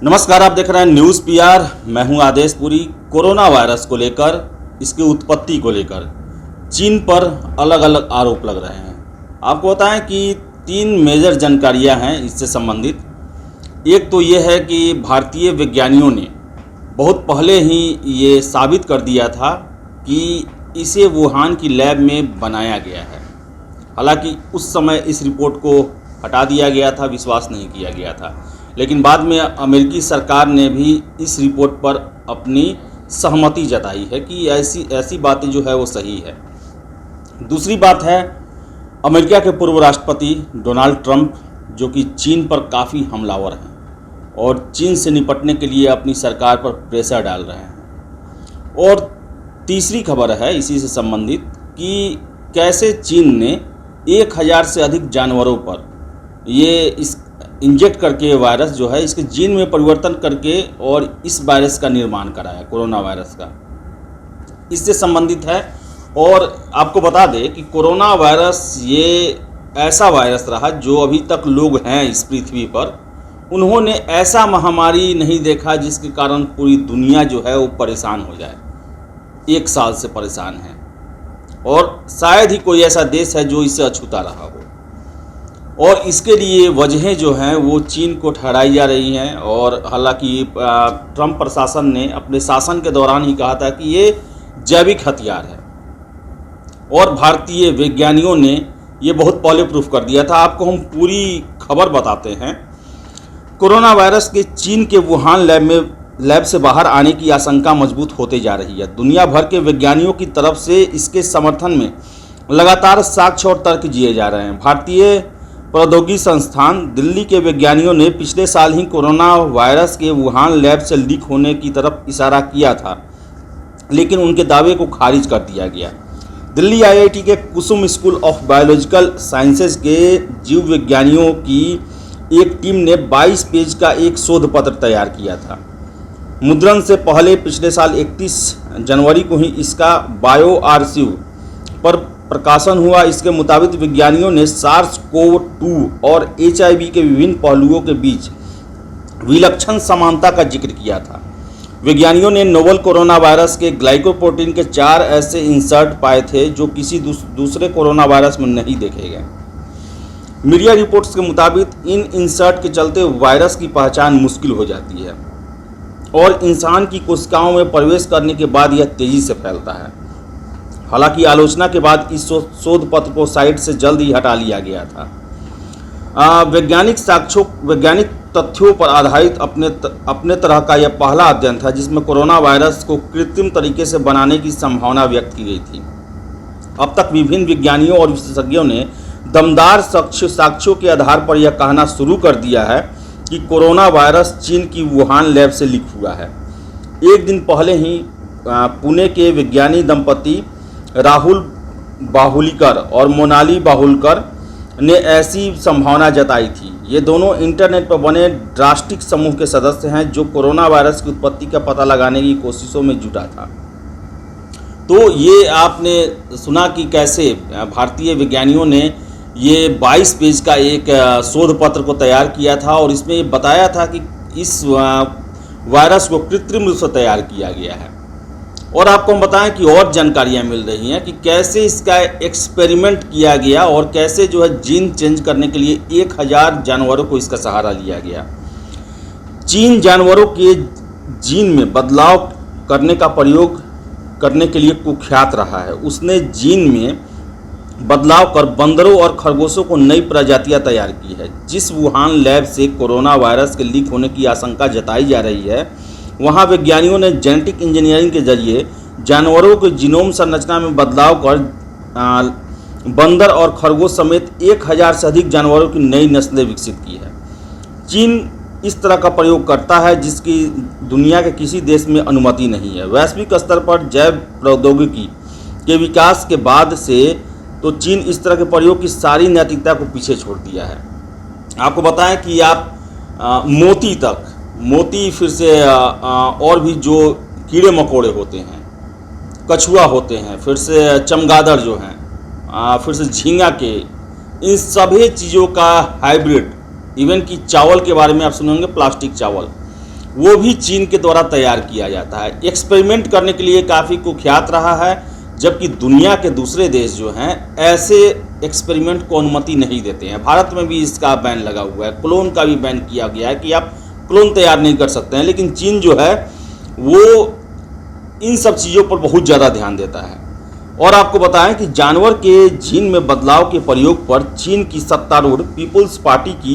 नमस्कार, आप देख रहे हैं न्यूज़ पीआर। मैं हूं आदेश पुरी। कोरोना वायरस को लेकर, इसकी उत्पत्ति को लेकर चीन पर अलग अलग आरोप लग रहे हैं। आपको बताएं कि 3 मेजर जानकारियां हैं इससे संबंधित। एक तो ये है कि भारतीय वैज्ञानिकों ने बहुत पहले ही ये साबित कर दिया था कि इसे वुहान की लैब में बनाया गया है। हालांकि उस समय इस रिपोर्ट को हटा दिया गया था, विश्वास नहीं किया गया था, लेकिन बाद में अमेरिकी सरकार ने भी इस रिपोर्ट पर अपनी सहमति जताई है कि ऐसी बातें जो है वो सही है। दूसरी बात है, अमेरिका के पूर्व राष्ट्रपति डोनाल्ड ट्रंप जो कि चीन पर काफ़ी हमलावर हैं और चीन से निपटने के लिए अपनी सरकार पर प्रेशर डाल रहे हैं। और तीसरी खबर है इसी से संबंधित कि कैसे चीन ने 1000 से अधिक जानवरों पर ये इस इंजेक्ट करके वायरस जो है इसके जीन में परिवर्तन करके और इस वायरस का निर्माण कराया, कोरोना वायरस का, इससे संबंधित है। और आपको बता दें कि कोरोना वायरस ये ऐसा वायरस रहा जो अभी तक लोग हैं इस पृथ्वी पर, उन्होंने ऐसा महामारी नहीं देखा जिसके कारण पूरी दुनिया जो है वो परेशान हो जाए। 1 साल से परेशान है और शायद ही कोई ऐसा देश है जो इससे अछूता रहा हो। और इसके लिए वजहें जो हैं वो चीन को ठहराई जा रही हैं। और हालांकि ट्रंप प्रशासन ने अपने शासन के दौरान ही कहा था कि ये जैविक हथियार है और भारतीय वैज्ञानिकों ने ये बहुत पहले प्रूफ कर दिया था। आपको हम पूरी खबर बताते हैं। कोरोना वायरस के चीन के वुहान लैब से बाहर आने की आशंका मजबूत होते जा रही है। दुनिया भर के वैज्ञानिकों की तरफ से इसके समर्थन में लगातार साक्ष्य और तर्क दिए जा रहे हैं। भारतीय प्रौद्योगिकी संस्थान दिल्ली के वैज्ञानिकों ने पिछले साल ही कोरोना वायरस के वुहान लैब से लीक होने की तरफ इशारा किया था, लेकिन उनके दावे को खारिज कर दिया गया। दिल्ली आईआईटी के कुसुम स्कूल ऑफ बायोलॉजिकल साइंसेज के जीव विज्ञानियों की एक टीम ने 22 पेज का एक शोध पत्र तैयार किया था। मुद्रण से पहले पिछले साल 31 जनवरी को ही इसका बायो आर्शिव पर प्रकाशन हुआ। इसके मुताबिक वैज्ञानिकों ने SARS-CoV-2 और HIV के विभिन्न पहलुओं के बीच विलक्षण समानता का जिक्र किया था। वैज्ञानिकों ने नोवल कोरोना वायरस के ग्लाइकोप्रोटीन के 4 ऐसे इंसर्ट पाए थे जो किसी दूसरे कोरोना वायरस में नहीं देखे गए। मीडिया रिपोर्ट्स के मुताबिक इन इंसर्ट के चलते वायरस की पहचान मुश्किल हो जाती है और इंसान की कोशिकाओं में प्रवेश करने के बाद यह तेजी से फैलता है। हालांकि आलोचना के बाद इस शोध पत्र को साइट से जल्द ही हटा लिया गया था। वैज्ञानिक तथ्यों पर आधारित अपने तरह का यह पहला अध्ययन था जिसमें कोरोना वायरस को कृत्रिम तरीके से बनाने की संभावना व्यक्त की गई थी। अब तक विभिन्न विज्ञानियों और विशेषज्ञों ने दमदार साक्ष्यों के आधार पर यह कहना शुरू कर दिया है कि कोरोना वायरस चीन की वुहान लैब से लीक हुआ है। एक दिन पहले ही पुणे के वैज्ञानिक दंपति राहुल बाहुलीकर और मोनाली बाहुलकर ने ऐसी संभावना जताई थी। ये दोनों इंटरनेट पर बने ड्रास्टिक समूह के सदस्य हैं जो कोरोना वायरस की उत्पत्ति का पता लगाने की कोशिशों में जुटा था। तो ये आपने सुना कि कैसे भारतीय वैज्ञानिकों ने ये 22 पेज का एक शोध पत्र को तैयार किया था और इसमें ये बताया था कि इस वायरस को कृत्रिम रूप से तैयार किया गया है। और आपको हम बताएं कि और जानकारियां मिल रही हैं कि कैसे इसका एक्सपेरिमेंट किया गया और कैसे जो है जीन चेंज करने के लिए 1000 जानवरों को इसका सहारा लिया गया। चीन जानवरों के जीन में बदलाव करने का प्रयोग करने के लिए कुख्यात रहा है। उसने जीन में बदलाव कर बंदरों और खरगोशों को नई प्रजातियां तैयार की है। जिस वुहान लैब से कोरोना वायरस के लीक होने की आशंका जताई जा रही है, वहाँ वैज्ञानिकों ने जेनेटिक इंजीनियरिंग के जरिए जानवरों के जीनोम संरचना में बदलाव कर बंदर और खरगोश समेत 1000 से अधिक जानवरों की नई नस्लें विकसित की है। चीन इस तरह का प्रयोग करता है जिसकी दुनिया के किसी देश में अनुमति नहीं है। वैश्विक स्तर पर जैव प्रौद्योगिकी के विकास के बाद से तो चीन इस तरह के प्रयोग की सारी नैतिकता को पीछे छोड़ दिया है। आपको बताएं कि आप मोती फिर से और भी जो कीड़े मकोड़े होते हैं, कछुआ होते हैं, फिर से चमगादड़ जो हैं, फिर से झींगा के, इन सभी चीज़ों का हाइब्रिड इवन कि चावल के बारे में आप सुने होंगे, प्लास्टिक चावल, वो भी चीन के द्वारा तैयार किया जाता है। एक्सपेरिमेंट करने के लिए काफ़ी कुख्यात रहा है, जबकि दुनिया के दूसरे देश जो हैं ऐसे एक्सपेरिमेंट को अनुमति नहीं देते हैं। भारत में भी इसका बैन लगा हुआ है, क्लोन का भी बैन किया गया है कि आप क्लोन तैयार नहीं कर सकते हैं। लेकिन चीन जो है वो इन सब चीज़ों पर बहुत ज़्यादा ध्यान देता है। और आपको बताएं कि जानवर के जीन में बदलाव के प्रयोग पर चीन की सत्तारूढ़ पीपुल्स पार्टी की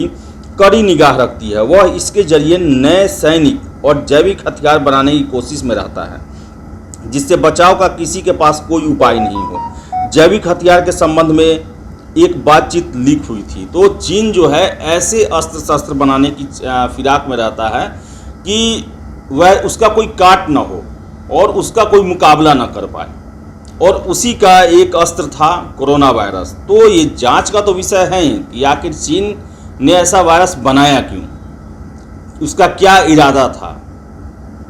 कड़ी निगाह रखती है। वह इसके जरिए नए सैनिक और जैविक हथियार बनाने की कोशिश में रहता है, जिससे बचाव का किसी के पास कोई उपाय नहीं हो। जैविक हथियार के संबंध में एक बातचीत लीक हुई थी। तो चीन जो है ऐसे अस्त्र शस्त्र बनाने की फिराक में रहता है कि वह उसका कोई काट ना हो और उसका कोई मुकाबला ना कर पाए। और उसी का एक अस्त्र था कोरोना वायरस। तो ये जांच का तो विषय है ही कि आखिर चीन ने ऐसा वायरस बनाया क्यों, उसका क्या इरादा था।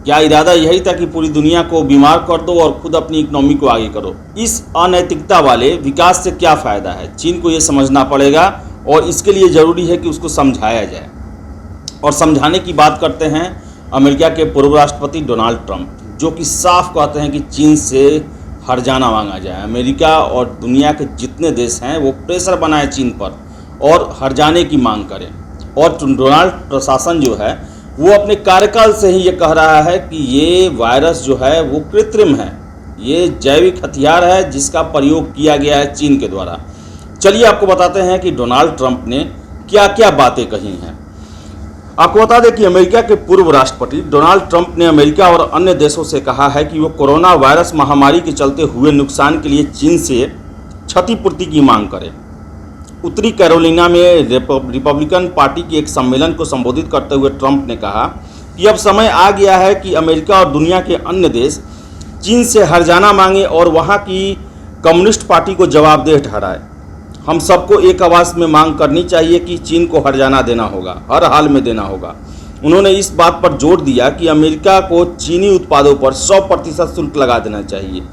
क्या इरादा यही था कि पूरी दुनिया को बीमार कर दो और खुद अपनी इकोनॉमी को आगे करो। इस अनैतिकता वाले विकास से क्या फ़ायदा है, चीन को ये समझना पड़ेगा और इसके लिए ज़रूरी है कि उसको समझाया जाए। और समझाने की बात करते हैं अमेरिका के पूर्व राष्ट्रपति डोनाल्ड ट्रंप, जो कि साफ कहते हैं कि चीन से हर्जाना मांगा जाए। अमेरिका और दुनिया के जितने देश हैं वो प्रेशर बनाए चीन पर और हर्जाने की मांग करें। और डोनाल्ड प्रशासन जो है वो अपने कार्यकाल से ही ये कह रहा है कि ये वायरस जो है वो कृत्रिम है, ये जैविक हथियार है जिसका प्रयोग किया गया है चीन के द्वारा। चलिए आपको बताते हैं कि डोनाल्ड ट्रंप ने क्या क्या बातें कही हैं। आपको बता दें कि अमेरिका के पूर्व राष्ट्रपति डोनाल्ड ट्रंप ने अमेरिका और अन्य देशों से कहा है कि वो कोरोना वायरस महामारी के चलते हुए नुकसान के लिए चीन से क्षतिपूर्ति की मांग करें। उत्तरी कैरोलिना में रिपब्लिकन पार्टी के एक सम्मेलन को संबोधित करते हुए ट्रंप ने कहा कि अब समय आ गया है कि अमेरिका और दुनिया के अन्य देश चीन से हर्जाना मांगे और वहां की कम्युनिस्ट पार्टी को जवाबदेह ठहराए। हम सबको एक आवाज़ में मांग करनी चाहिए कि चीन को हर्जाना देना होगा, हर हाल में देना होगा। उन्होंने इस बात पर जोर दिया कि अमेरिका को चीनी उत्पादों पर 100% शुल्क लगा देना चाहिए।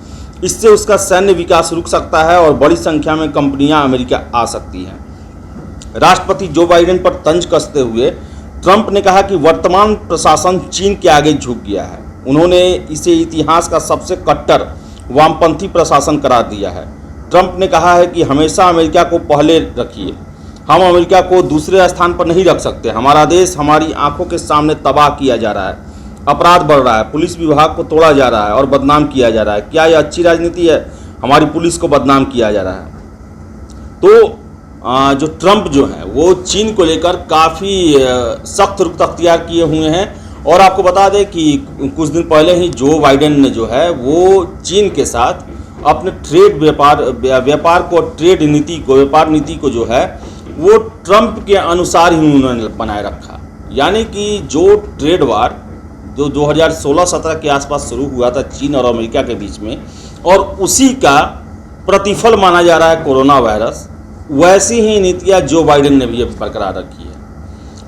इससे उसका सैन्य विकास रुक सकता है और बड़ी संख्या में कंपनियां अमेरिका आ सकती हैं। राष्ट्रपति जो बाइडेन पर तंज कसते हुए ट्रंप ने कहा कि वर्तमान प्रशासन चीन के आगे झुक गया है। उन्होंने इसे इतिहास का सबसे कट्टर वामपंथी प्रशासन करार दिया है। ट्रंप ने कहा है कि हमेशा अमेरिका को पहले रखिए, हम अमेरिका को दूसरे स्थान पर नहीं रख सकते। हमारा देश हमारी आंखों के सामने तबाह किया जा रहा है, अपराध बढ़ रहा है, पुलिस विभाग को तोड़ा जा रहा है और बदनाम किया जा रहा है। क्या यह अच्छी राजनीति है? हमारी पुलिस को बदनाम किया जा रहा है। तो जो ट्रंप जो है वो चीन को लेकर काफ़ी सख्त रुख अख्तियार किए हुए हैं। और आपको बता दें कि कुछ दिन पहले ही जो बाइडेन ने जो है वो चीन के साथ अपने ट्रेड व्यापार को, ट्रेड नीति को, व्यापार नीति को जो है वो ट्रंप के अनुसार ही उन्होंने बनाए रखा। यानी कि जो ट्रेड वार जो 2016-17 के आसपास शुरू हुआ था चीन और अमेरिका के बीच में, और उसी का प्रतिफल माना जा रहा है कोरोना वायरस, वैसी ही नीतियाँ जो बाइडेन ने भी बरकरार रखी है।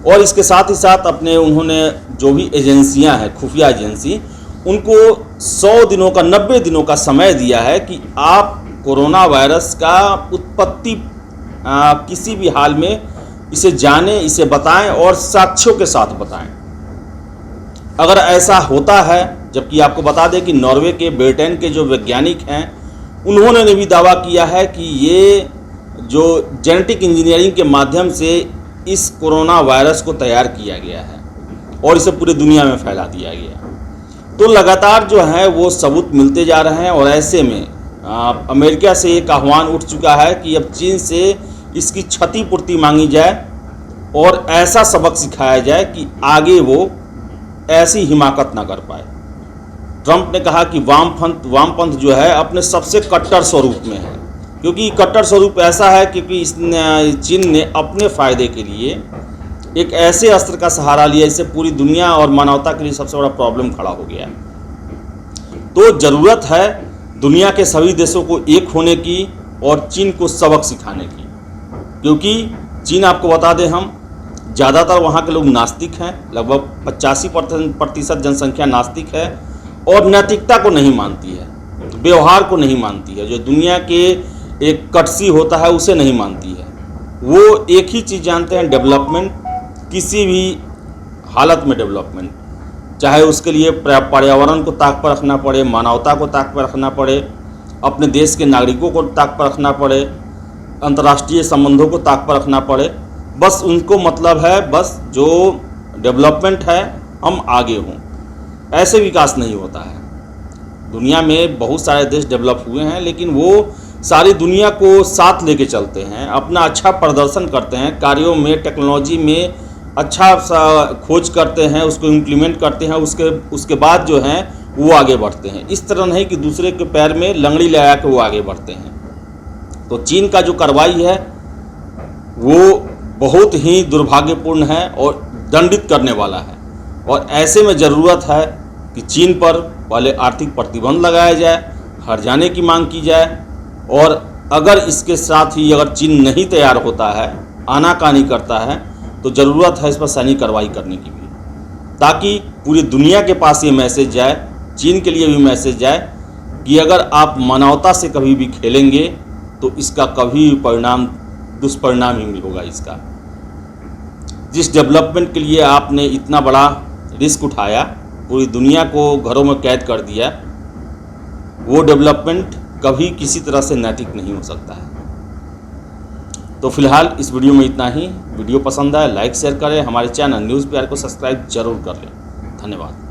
और इसके साथ ही साथ अपने उन्होंने जो भी एजेंसियां हैं, खुफिया एजेंसी, उनको 100 दिनों का, 90 दिनों का समय दिया है कि आप कोरोना वायरस का उत्पत्ति किसी भी हाल में इसे जानें, इसे बताएं और साक्ष्यों के साथ बताएं। अगर ऐसा होता है, जबकि आपको बता दें कि नॉर्वे के ब्रिटेन के जो वैज्ञानिक हैं उन्होंने भी दावा किया है कि ये जो जेनेटिक इंजीनियरिंग के माध्यम से इस कोरोना वायरस को तैयार किया गया है और इसे पूरी दुनिया में फैला दिया गया। तो लगातार जो है वो सबूत मिलते जा रहे हैं और ऐसे में अमेरिका से एक आह्वान उठ चुका है कि अब चीन से इसकी क्षतिपूर्ति मांगी जाए और ऐसा सबक सिखाया जाए कि आगे वो ऐसी हिमाकत ना कर पाए। ट्रंप ने कहा कि वामपंथ जो है अपने सबसे कट्टर स्वरूप में है, क्योंकि कट्टर स्वरूप ऐसा है क्योंकि चीन ने अपने फ़ायदे के लिए एक ऐसे अस्त्र का सहारा लिया जिससे पूरी दुनिया और मानवता के लिए सबसे बड़ा प्रॉब्लम खड़ा हो गया। तो ज़रूरत है दुनिया के सभी देशों को एक होने की और चीन को सबक सिखाने की, क्योंकि चीन, आपको बता दें हम, ज़्यादातर वहाँ के लोग नास्तिक हैं, लगभग 85% जनसंख्या नास्तिक है और नैतिकता को नहीं मानती है, व्यवहार को नहीं मानती है, जो दुनिया के एक कटसी होता है उसे नहीं मानती है। वो एक ही चीज़ जानते हैं, डेवलपमेंट, किसी भी हालत में डेवलपमेंट। चाहे उसके लिए पर्यावरण को ताक पर रखना पड़े, मानवता को ताक पर रखना पड़े, अपने देश के नागरिकों को ताक पर रखना पड़े, अंतर्राष्ट्रीय संबंधों को ताक पर रखना पड़े। बस उनको मतलब है बस जो डेवलपमेंट है हम आगे हों। ऐसे विकास नहीं होता है। दुनिया में बहुत सारे देश डेवलप हुए हैं, लेकिन वो सारी दुनिया को साथ लेके चलते हैं, अपना अच्छा प्रदर्शन करते हैं, कार्यों में, टेक्नोलॉजी में अच्छा सा खोज करते हैं, उसको इम्प्लीमेंट करते हैं, उसके बाद जो है वो आगे बढ़ते हैं। इस तरह नहीं कि दूसरे के पैर में लंगड़ी लगा के वो आगे बढ़ते हैं। तो चीन का जो कार्रवाई है वो बहुत ही दुर्भाग्यपूर्ण है और दंडित करने वाला है। और ऐसे में ज़रूरत है कि चीन पर पहले आर्थिक प्रतिबंध लगाया जाए, हट जाने की मांग की जाए, और अगर इसके साथ ही अगर चीन नहीं तैयार होता है, आनाकानी करता है, तो ज़रूरत है इस पर सैनिक कार्रवाई करने की भी, ताकि पूरी दुनिया के पास ये मैसेज जाए, चीन के लिए भी मैसेज जाए कि अगर आप मानवता से कभी भी खेलेंगे तो इसका कभी दुष्परिणाम ही होगा। इसका जिस डेवलपमेंट के लिए आपने इतना बड़ा रिस्क उठाया, पूरी दुनिया को घरों में कैद कर दिया, वो डेवलपमेंट कभी किसी तरह से नैतिक नहीं हो सकता है। तो फिलहाल इस वीडियो में इतना ही। वीडियो पसंद आए लाइक शेयर करें, हमारे चैनल न्यूज़ PR को सब्सक्राइब जरूर कर लें। धन्यवाद।